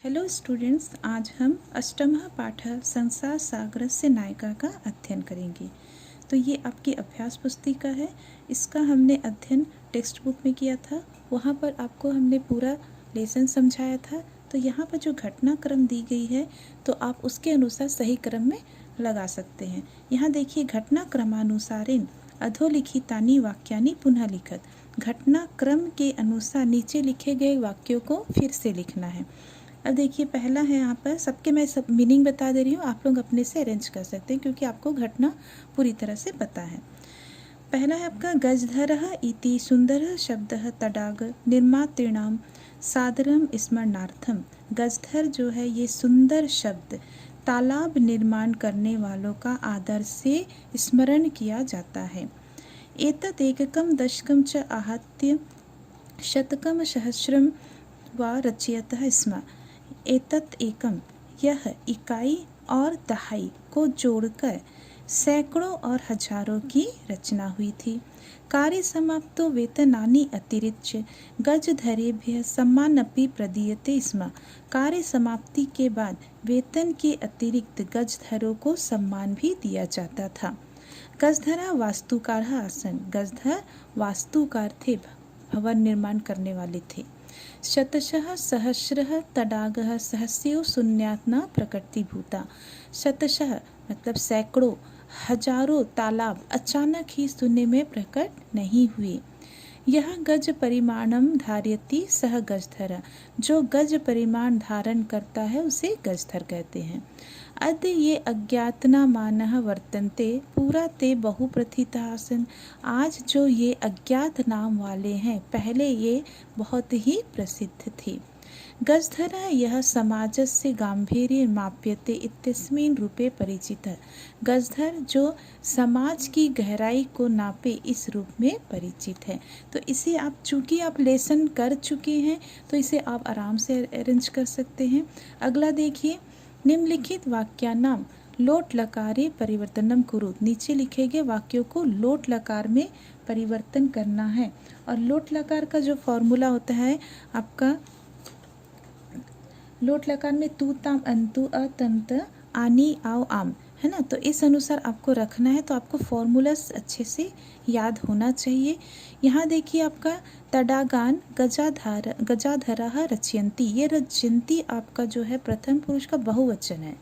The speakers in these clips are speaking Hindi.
हेलो स्टूडेंट्स, आज हम अष्टमः पाठः संसार सागरस्य नायिका का अध्ययन करेंगे। तो ये आपकी अभ्यास पुस्तिका है। इसका हमने अध्ययन टेक्स्ट बुक में किया था। वहाँ पर आपको हमने पूरा लेसन समझाया था। तो यहाँ पर जो घटनाक्रम दी गई है तो आप उसके अनुसार सही क्रम में लगा सकते हैं। यहाँ देखिए, घटनाक्रमानुसारेण अधोलिखितानि वाक्यानि पुनः लिखत। घटनाक्रम के अनुसार नीचे लिखे गए वाक्यों को फिर से लिखना है। अब देखिए, पहला है यहाँ पर, सबके मैं सब मीनिंग बता दे रही हूँ, आप लोग अपने से अरेंज कर सकते हैं क्योंकि आपको घटना पूरी तरह से पता है। पहला है आपका, गजधरः इति सुंदरः शब्दः तडाग निर्मातॄणां सादरं स्मरणार्थम। गजधर जो है ये सुंदर शब्द तालाब निर्माण करने वालों का आदर से स्मरण किया जाता है। एतत् एककं दशकं च आहत्य शतकं सहस्रं वा रचयतः स्म। एतत् एकम, यह इकाई और दहाई को जोड़कर सैकड़ों और हजारों की रचना हुई थी। कार्य समाप्तो वेतनानि अतिरिच्य गजधरेभ्यः सम्मानपि प्रदीयते स्म। कार्य समाप्ति के बाद वेतन के अतिरिक्त गजधरों को सम्मान भी दिया जाता था। गजधरा वास्तुकारः आसन्। गजधर वास्तुकार थे, भवन निर्माण करने वाले थे। शतशः सहस्रः तडागः सहस्यो शून्यात् न प्रकृतिभूता। शतशः मतलब सैकड़ों, हजारों तालाब अचानक ही शून्य में प्रकट नहीं हुए। यह गज परिमाणम धार्यति सह गजधर। जो गज परिमाण धारण करता है उसे गजधर कहते हैं। अद्य ये अज्ञातनामानः वर्तन्ते पुरा ते बहुप्रथितः आसन्। आज जो ये अज्ञात नाम वाले हैं, पहले ये बहुत ही प्रसिद्ध थे। गजधरः यह समाजस्य गांभीर्य माप्यते इत्यस्मिन् रूपे परिचितः। गजधर जो समाज की गहराई को नापे इस रूप में परिचित है। तो इसे आप, चूंकि आप लेसन कर चुके हैं तो इसे आप आराम से अरेंज कर सकते हैं। अगला देखिए, निम्नलिखित वाक्यानाम लोट लकारे परिवर्तनम कुरु। नीचे लिखे गए वाक्यों को लोट लकार में परिवर्तन करना है। और लोट लकार का जो फॉर्मूला होता है आपका, लोट लकार में तू ताम अंतु अतंत आनी आओ आम, है ना। तो इस अनुसार आपको रखना है। तो आपको फॉर्मूलास अच्छे से याद होना चाहिए। यहाँ देखिए आपका, तडागान गजाधरः रचयन्ति। ये रचयन्ति आपका जो है प्रथम पुरुष का बहुवचन है।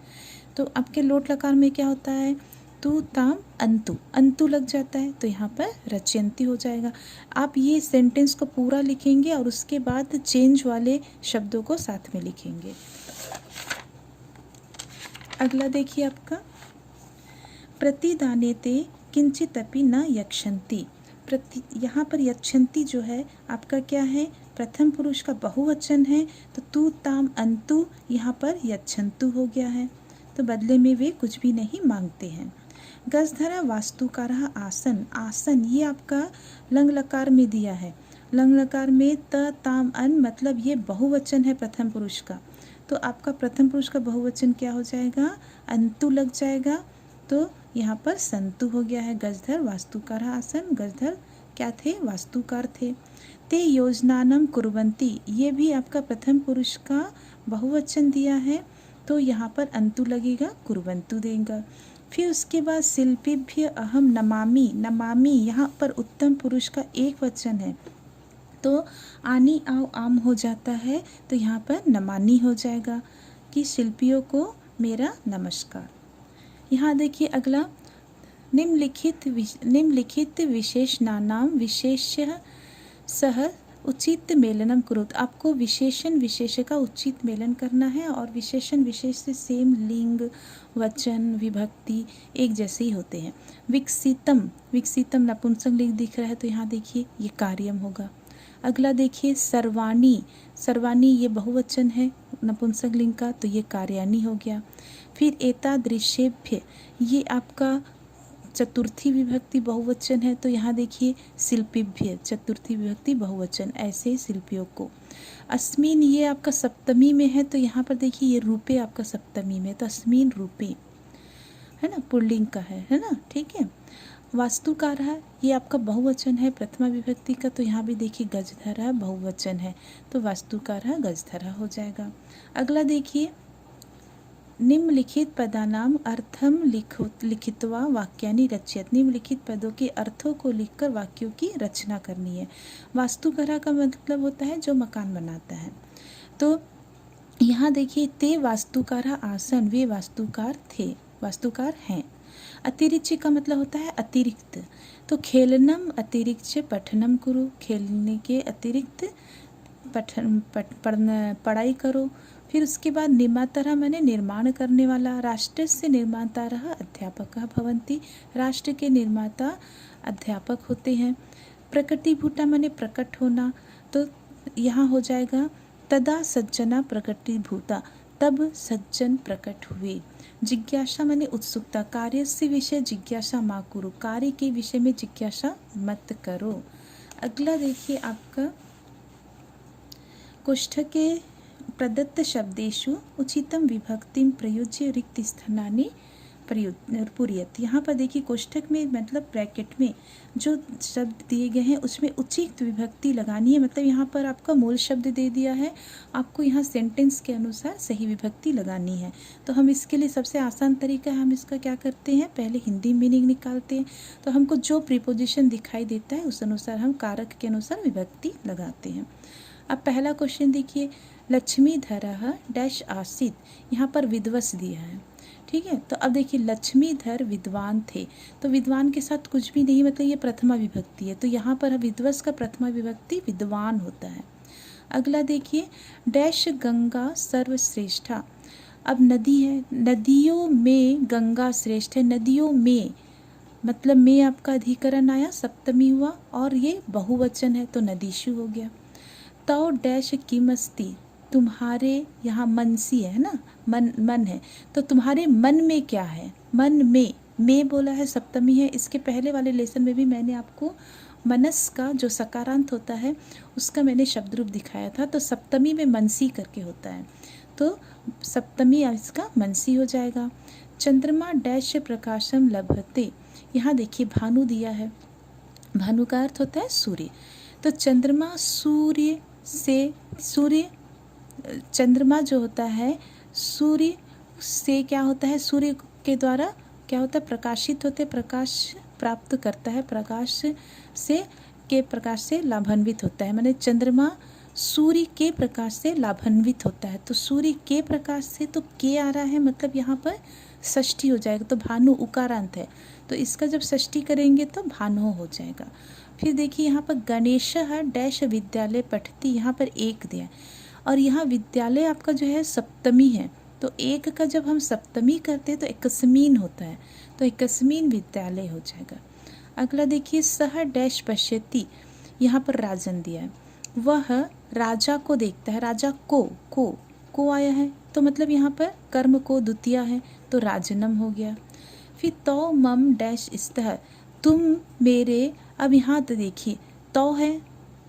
तो आपके लोट लकार में क्या होता है, तू ताम अंतु, अंतु लग जाता है तो यहाँ पर रचयन्ति हो जाएगा। आप ये सेंटेंस को पूरा लिखेंगे और उसके बाद चेंज वाले शब्दों को साथ में लिखेंगे। अगला देखिए आपका, प्रतिदानेते किंचितपि न यक्षन्ति। यहाँ पर यक्षन्ति जो है आपका क्या है, प्रथम पुरुष का बहुवचन है। तो तू ताम अंतु यहाँ पर यक्षन्तु हो गया है। तो बदले में वे कुछ भी नहीं मांगते हैं। गजधरा वास्तुकारः आसन। आसन ये आपका लंग लकार में दिया है। लंग लकार में त ताम अन, मतलब ये बहुवचन है प्रथम पुरुष का। तो आपका प्रथम पुरुष का बहुवचन क्या हो जाएगा, अंतु लग जाएगा। तो यहाँ पर संतु हो गया है। गजधर वास्तुकारः आसन, गजधर क्या थे, वास्तुकार थे। ते योजनानम कुर्वन्ति, ये भी आपका प्रथम पुरुष का बहुवचन दिया है। तो यहाँ पर अंतु लगेगा, कुर्वन्तु देगा। फिर उसके बाद शिल्पीभ्य अहम नमामि। नमामि यहाँ पर उत्तम पुरुष का एक वचन है तो आनी आओ आम हो जाता है। तो यहाँ पर नमानी हो जाएगा कि शिल्पियों को मेरा नमस्कार। यहाँ देखिए अगला, निम्नलिखित विशेषणानां विशेष्य सह उचित मेलनम कुरुत। आपको विशेषण विशेष का उचित मेलन करना है। और विशेषण विशेष से सेम लिंग, वचन, विभक्ति एक जैसे ही होते हैं। विकसितम, विकसितम नपुंसक लिंग दिख रहा है तो यहाँ देखिए ये कार्यम होगा। अगला देखिए, सर्वाणी, सर्वाणी ये बहुवचन है नपुंसक लिंग का, तो ये कार्याणी हो गया। फिर एतादृशेभ्य, ये आपका चतुर्थी विभक्ति बहुवचन है। तो यहाँ देखिए शिल्पीभ्य, चतुर्थी विभक्ति बहुवचन, ऐसे शिल्पियों को। अस्मिन ये आपका सप्तमी में है। तो यहाँ पर देखिए ये रूपे आपका सप्तमी में, तो अस्मिन रूपे, है ना, पुल्लिंग का है ना, ठीक है। वास्तुकारः ये आपका बहुवचन है प्रथमा विभक्ति का, तो यहाँ भी देखिए गजधरः बहुवचन है, तो वास्तुकारः गजधरः हो जाएगा। अगला देखिए, निम्नलिखित पदानाम अर्थम लिखित्वा वाक्यानि रचयत। निम्नलिखित पदों के अर्थों को लिखकर वाक्यों की रचना करनी है। वास्तुकारः का मतलब होता है जो मकान बनाता है। तो यहाँ देखिए, ते वास्तुकारः आसन, वे वास्तुकार थे, वास्तुकार हैं। अतिरिच्य का मतलब होता है अतिरिक्त, तो खेलनम अतिरिक्त पठनम कुरु, खेलने के अतिरिक्त पढ़ाई करो। फिर उसके बाद निर्मातारः माने निर्माण करने वाला, राष्ट्रस्य निर्मातारः अध्यापकः भवन्ति, राष्ट्र के निर्माता अध्यापक होते हैं। प्रकृतिभूता माने प्रकट होना, तो यहाँ हो जाएगा तदा सज्जना प्रकृतिभूता, तब सज्जन प्रकट हुए। जिज्ञासा माने उत्सुकता, कार्यस्य विषय जिज्ञासा मा कुरु, कार्य के विषय में जिज्ञासा मत करो। अगला देखिए आपका कोष्ठके प्रदत्त शब्देषु उचितम विभक्तिम प्रयुज्य रिक्त स्थानानि पूरयत। यहाँ पर देखिए कोष्ठक में मतलब ब्रैकेट में जो शब्द दिए गए हैं उसमें उचित विभक्ति लगानी है। मतलब यहाँ पर आपका मूल शब्द दे दिया है, आपको यहाँ सेंटेंस के अनुसार सही विभक्ति लगानी है। तो हम इसके लिए सबसे आसान तरीका है, हम इसका क्या करते हैं, पहले हिंदी मीनिंग निकालते हैं। तो हमको जो प्रीपोजिशन दिखाई देता है उस अनुसार हम कारक के अनुसार विभक्ति लगाते हैं। अब पहला क्वेश्चन देखिए, लक्ष्मीधरः डैश आसीत, यहाँ पर विद्वस दिया है, ठीक है। तो अब देखिए लक्ष्मीधर विद्वान थे, तो विद्वान के साथ कुछ भी नहीं, मतलब ये प्रथमा विभक्ति है, तो यहाँ पर विद्वस का प्रथमा विभक्ति विद्वान होता है। अगला देखिए, डैश गंगा सर्वश्रेष्ठा, अब नदी है, नदियों में गंगा श्रेष्ठ है, नदियों में मतलब में आपका अधिकरण आया, सप्तमी हुआ, और ये बहुवचन है तो नदीषु हो गया। तो डैश किमस्ति, तुम्हारे, यहाँ मनसी है ना, मन है, तो तुम्हारे मन में क्या है, मन में बोला है, सप्तमी है। इसके पहले वाले लेसन में भी मैंने आपको मनस का जो सकारांत होता है उसका मैंने शब्द रूप दिखाया था, तो सप्तमी में मनसी करके होता है, तो सप्तमी इसका मनसी हो जाएगा। चंद्रमा डैश प्रकाशम लभते, यहाँ देखिए भानु दिया है, भानु का अर्थ होता है सूर्य, तो चंद्रमा सूर्य से, सूर्य चंद्रमा जो होता है सूर्य से क्या होता है, सूर्य के द्वारा क्या होता है, प्रकाशित होते, प्रकाश प्राप्त करता है, प्रकाश से लाभान्वित होता है, माने चंद्रमा सूर्य के प्रकाश से लाभान्वित होता है। तो सूर्य के प्रकाश से, तो के आ रहा है, मतलब यहाँ पर षष्ठी हो जाएगा, तो भानु उकारांत है, तो इसका जब षष्ठी करेंगे तो भानु हो जाएगा। फिर देखिए यहाँ पर गणेश डैश विद्यालय पठती, यहाँ पर एक दिया, और यहाँ विद्यालय आपका जो है सप्तमी है, तो एक का जब हम सप्तमी करते हैं तो एकस्मीन होता है, तो एकस्मीन विद्यालय हो जाएगा। अगला देखिए, सह डैश पश्यति, यहाँ पर राजन दिया है, वह राजा को देखता है, राजा को आया है, तो मतलब यहाँ पर कर्म को द्वितीय है, तो राजनम हो गया। फिर तो मम डैश स्तः, तुम मेरे, अब यहाँ तो देखिए तो है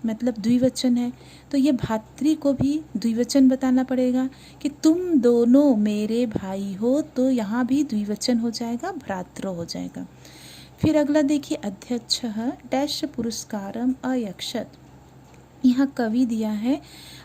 मतलब द्विवचन है, तो ये भातृ को भी द्विवचन बताना पड़ेगा कि तुम दोनों मेरे भाई हो, तो यहाँ भी द्विवचन हो जाएगा, भ्रातृ हो जाएगा। फिर अगला देखिए, अध्यक्ष डैश पुरस्कारम अयक्षत, यहाँ कवि दिया है।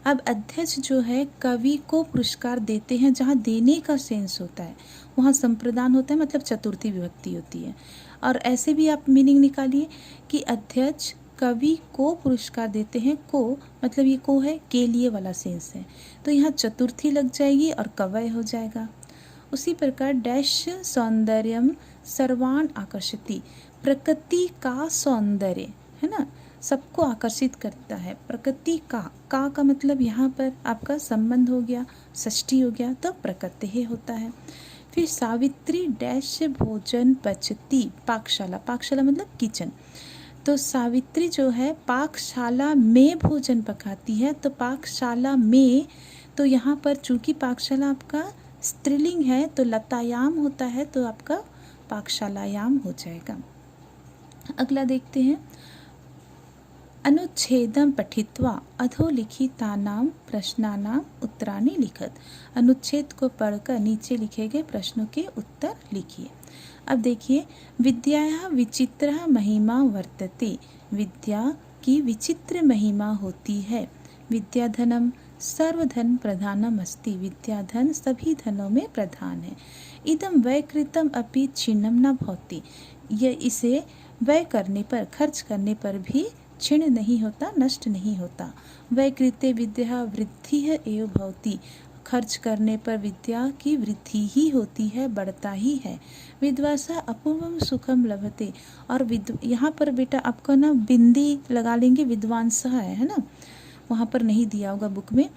अब अध्यक्ष जो है कवि को पुरस्कार देते हैं, जहाँ देने का सेंस होता है वहाँ संप्रदान होता है, मतलब चतुर्थी विभक्ति होती है। और ऐसे भी आप मीनिंग निकालिए कि अध्यक्ष कवि को पुरस्कार देते हैं, को मतलब ये को है, के लिए वाला सेंस है, तो यहाँ चतुर्थी लग जाएगी और कवय हो जाएगा। उसी प्रकार डैश सौंदर्यम सर्वान आकर्षति, प्रकृति का सौंदर्य है ना, सबको आकर्षित करता है। प्रकृति का मतलब यहाँ पर आपका संबंध हो गया, षष्ठी हो गया, तो प्रकृति होता है। फिर सावित्री डैश भोजन पचती, पाकशाला मतलब किचन, तो सावित्री जो है पाकशाला में भोजन पकाती है, तो पाकशाला में, तो यहाँ पर चूंकि पाकशाला आपका स्त्रीलिंग है तो लतायाम होता है, तो आपका पाकशालायाम हो जाएगा। अगला देखते हैं, अनुच्छेदम पठित्वा अधोलिखितानां प्रश्नानां उत्तराणि लिखत, अनुच्छेद को पढ़कर नीचे लिखे गए प्रश्नों के उत्तर लिखिए। अब देखिए, विद्यायाः विचित्रः महिमा वर्तते, विद्या की विचित्र महिमा होती है। विद्याधनम सर्वधन प्रधानम अस्ति, विद्याधन सभी धनों में प्रधान है। इदम व्यय कृतम अपि छिन्नम न भवति, यह इसे व्यय करने पर, खर्च करने पर भी क्षीण नहीं होता, नष्ट नहीं होता। व्यय कृते विद्या वृद्धि एव भवति, खर्च करने पर विद्या की वृद्धि ही होती है, बढ़ता ही है। विद्वांसः अपूर्वम सुखम लभते, और यहाँ पर बेटा आपको ना बिंदी लगा लेंगे, विद्वांसः है ना, वहाँ पर नहीं दिया होगा बुक में।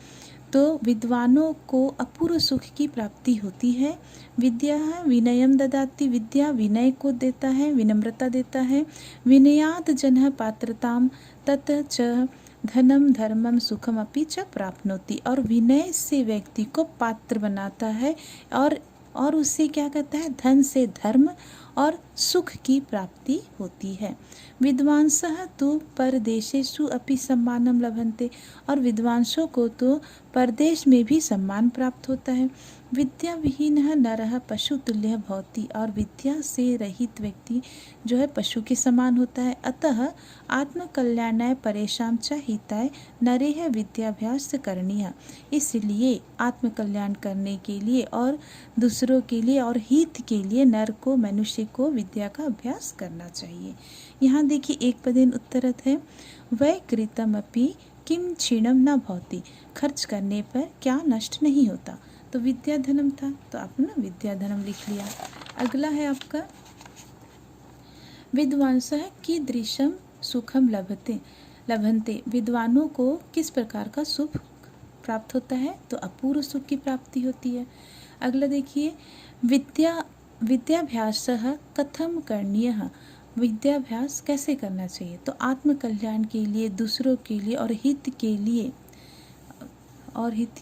तो विद्वानों को अपूर्व सुख की प्राप्ति होती है। विद्या विनयम ददाति, विद्या विनय को देता है, विनम्रता देता है। विनयात जनः पात्रताम तत च धनम धर्मम सुखम अपि च प्राप्नोति, और विनय से व्यक्ति को पात्र बनाता है और उससे क्या कहता है, धन से धर्म और सुख की प्राप्ति होती है। विद्वांसः तु परदेशेषु अपि सम्मानम लभन्ते, और विद्वांसों को तो परदेश में भी सम्मान प्राप्त होता है। विद्या विहीनः नरः पशु तुल्यः भवति, और विद्या से रहित व्यक्ति जो है पशु के समान होता है। अतः आत्मकल्याणाय परेषां च हिताय नरेह विद्याभ्यास करणीयः, इसलिए आत्मकल्याण करने के लिए और दूसरों के लिए और हित के लिए नर को, मनुष्य को विद्या का अभ्यास करना चाहिए। यहाँ देखिए एक पदेन उत्तरत है, व्यय कृतमपि किम क्षीणम न भवति, खर्च करने पर क्या नष्ट नहीं होता। तो विद्याधनम था, तो आपने ना विद्याधनम लिख लिया। अगला है आपका विद्वांसः कीदृशम सुखम लभन्ते, विद्वानों को किस प्रकार का सुख प्राप्त होता है, तो अपूर्व सुख की प्राप्ति होती है। अगला देखिए, विद्याभ्यासः कथम करणीयः, विद्याभ्यास कैसे करना चाहिए, तो आत्मकल्याण के लिए, दूसरों के लिए और हित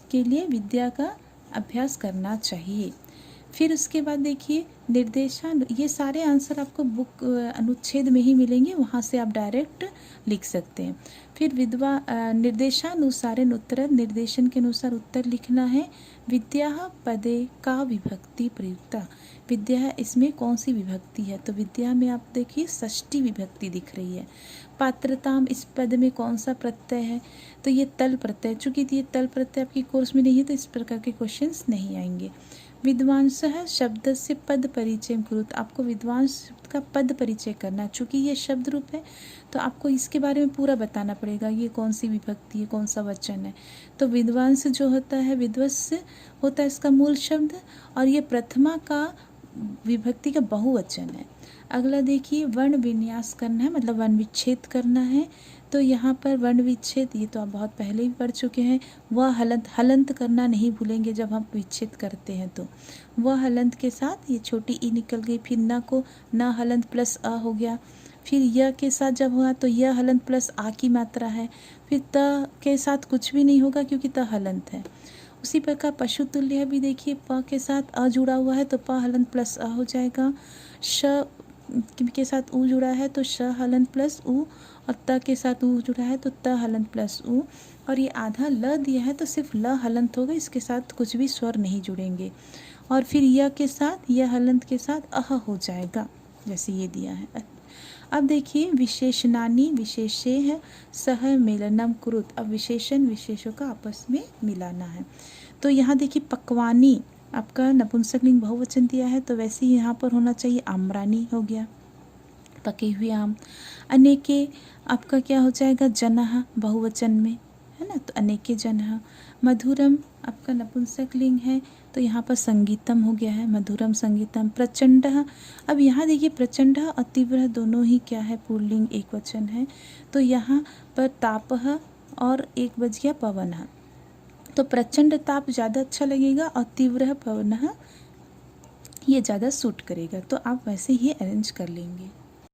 के लिए विद्या का अभ्यास करना चाहिए। फिर उसके बाद देखिए निर्देशान, ये सारे आंसर आपको बुक अनुच्छेद में ही मिलेंगे, वहाँ से आप डायरेक्ट लिख सकते हैं। फिर निर्देशानुसारेण उत्तर, निर्देशन के अनुसार उत्तर लिखना है। विद्या पदे का विभक्ति प्रयुक्ता, विद्या इसमें कौन सी विभक्ति है, तो विद्या में आप देखिए षष्ठी विभक्ति दिख रही है। पात्रताम, इस पद में कौन सा प्रत्यय है, तो ये तल प्रत्यय, चूंकि ये तल प्रत्यय आपकी कोर्स में नहीं है तो इस प्रकार के क्वेश्चंस नहीं आएंगे। विद्वांसः शब्द से पद परिचय कुरुत, आपको विद्वांस शब्द का पद परिचय करना, चूंकि ये शब्द रूप है तो आपको इसके बारे में पूरा बताना पड़ेगा, ये कौन सी विभक्ति है, कौन सा वचन है। तो विद्वांस जो होता है, विद्वस् होता है इसका मूल शब्द, और ये प्रथमा का विभक्ति का बहुवचन है। अगला देखिए वर्ण विन्यास करना है, मतलब वर्ण विच्छेद करना है। तो यहाँ पर वर्ण विच्छेद, ये तो आप बहुत पहले ही पढ़ चुके हैं। वह हलंत करना नहीं भूलेंगे जब हम विच्छेद करते हैं, तो वह हलंत के साथ ये छोटी ई निकल गई, फिर न को न हलंत प्लस अ हो गया, फिर य के साथ जब हुआ तो यह हलंत प्लस आ की मात्रा है, फिर त के साथ कुछ भी नहीं होगा क्योंकि त हलंत है। उसी प्रकार पशु तुल्य भी देखिए, प के साथ अ जुड़ा हुआ है तो प हलंत प्लस अ हो जाएगा। श के साथ ऊ जुड़ा है तो श हलंत प्लस ऊ, और त के साथ ऊ जुड़ा है तो त हलंत प्लस ऊ, और ये आधा ल दिया है तो सिर्फ ल हलंत होगा, इसके साथ कुछ भी स्वर नहीं जुड़ेंगे। और फिर य के साथ, यह हलंत के साथ अह हो जाएगा, जैसे ये दिया है। अब देखिए विशेषणानि विशेषेह सह मेलनम कुरुत, अब विशेषण विशेषों का आपस में मिलाना है। तो यहाँ देखिए पकवानी आपका नपुंसकलिंग बहुवचन दिया है, तो वैसे ही यहाँ पर होना चाहिए आम्रानी हो गया, पके हुए आम। अनेके आपका क्या हो जाएगा, जनः बहुवचन में है ना, तो अनेके जनः। मधुरम आपका नपुंसकलिंग है, तो यहाँ पर संगीतम हो गया है, मधुरम संगीतम। प्रचंडः, अब यहाँ देखिए प्रचंड और तीव्र दोनों ही क्या है, पुल्लिंग एक वचन है, तो यहाँ पर तापः और एक बज गया पवनः, तो प्रचंड ताप ज़्यादा अच्छा लगेगा और तीव्र पवनः ये ज़्यादा सूट करेगा, तो आप वैसे ही अरेंज कर लेंगे।